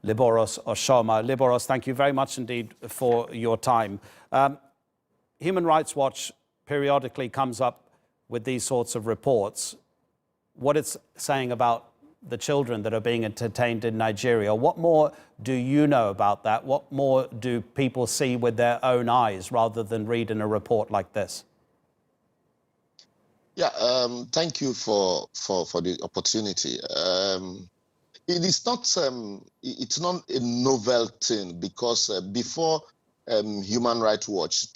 Liborous Oshoma. Liborous, thank you very much indeed for your time. Human Rights Watch periodically comes up with these sorts of reports. What it's saying about the children that are being detained in Nigeria, what more do you know about that? What more do people see with their own eyes rather than read in a report like this? Yeah, thank you for the opportunity. It is not it's not a novel thing, because before Human Rights Watch,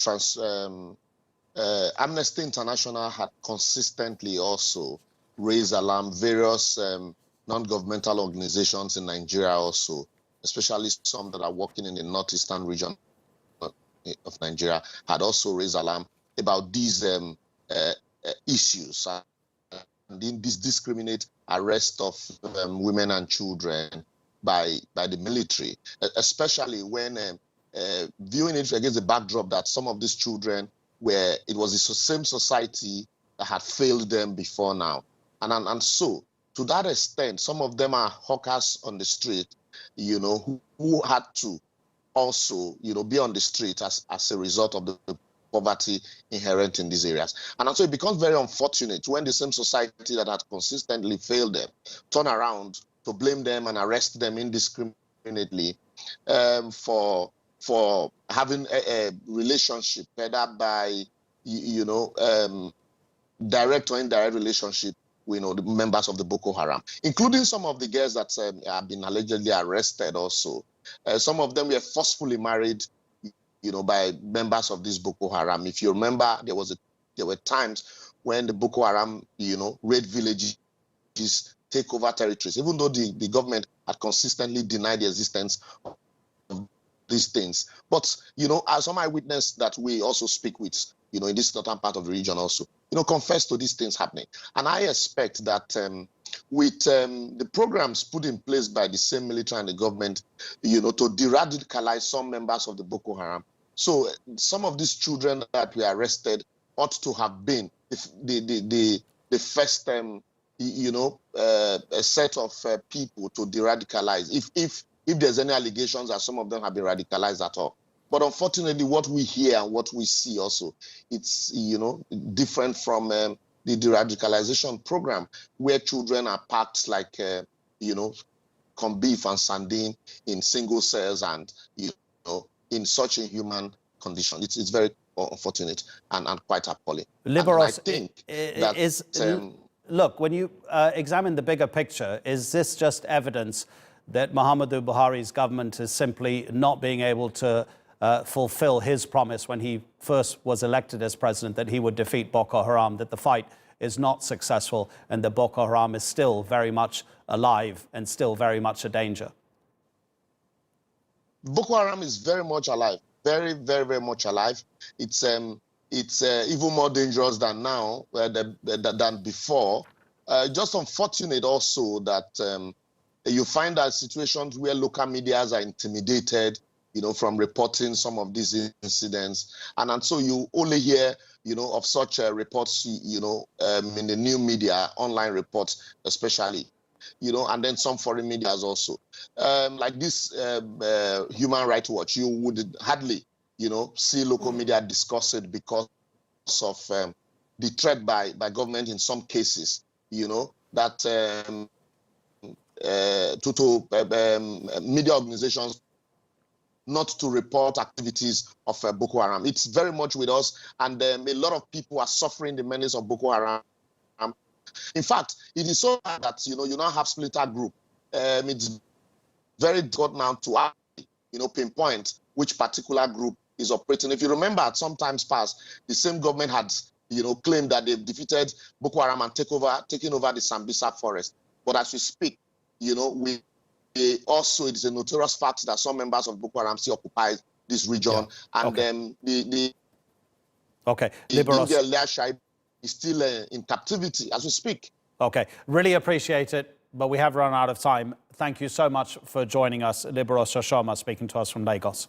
Amnesty International had consistently also raised alarm. Various non-governmental organizations in Nigeria also, especially some that are working in the northeastern region of Nigeria, had also raised alarm about these issues and this discriminate arrest of women and children by the military, especially when viewing it against the backdrop that some of these children it was the same society that had failed them before now. And so, to that extent, some of them are hawkers on the street, who had to also, be on the street as a result of the poverty inherent in these areas. And so it becomes very unfortunate when the same society that had consistently failed them turn around to blame them and arrest them indiscriminately for having a relationship, whether by, direct or indirect relationship with the members of the Boko Haram, including some of the girls that have been allegedly arrested also. Some of them were forcefully married, by members of this Boko Haram. If you remember, there were times when the Boko Haram, raid villages, take over territories, even though the government had consistently denied the existence of these things. But, as some eyewitness that we also speak with, in this northern part of the region also, confess to these things happening. And I expect that with the programs put in place by the same military and the government, to de-radicalize some members of the Boko Haram. So some of these children that were arrested ought to have been the first, a set of people to de-radicalize, if there's any allegations that some of them have been radicalized at all. But unfortunately, what we hear and what we see also, it's, different from the de-radicalization program, where children are packed like, corned beef and sardine in single cells and, in such inhuman condition. It's very unfortunate and quite appalling. Liborous, I think that, look, when you examine the bigger picture, is this just evidence that Muhammadu Buhari's government is simply not being able to fulfill his promise when he first was elected as president, that he would defeat Boko Haram, that the fight is not successful and that Boko Haram is still very much alive and still very much a danger? Boko Haram is very much alive, very, very, very much alive. It's even more dangerous than now, than before. Just unfortunate also that you find that situations where local medias are intimidated, from reporting some of these incidents. And so you only hear, of such reports, in the new media, online reports especially, and then some foreign medias also. Like this Human Rights Watch, you would hardly, see local media discuss it because of the threat by government in some cases, that media organizations not to report activities of Boko Haram. It's very much with us, and a lot of people are suffering the menace of Boko Haram. In fact, it is so bad that, you now have splinter group. It's very difficult now to, pinpoint which particular group is operating. If you remember, at some times past, the same government had, claimed that they've defeated Boko Haram and taken over the Sambisa forest. But as we speak, also, it is a notorious fact that some members of Boko Haram still occupy this region, and the Liborous is still in captivity as we speak. Okay, really appreciate it, but we have run out of time. Thank you so much for joining us. Liborous Oshoma speaking to us from Lagos.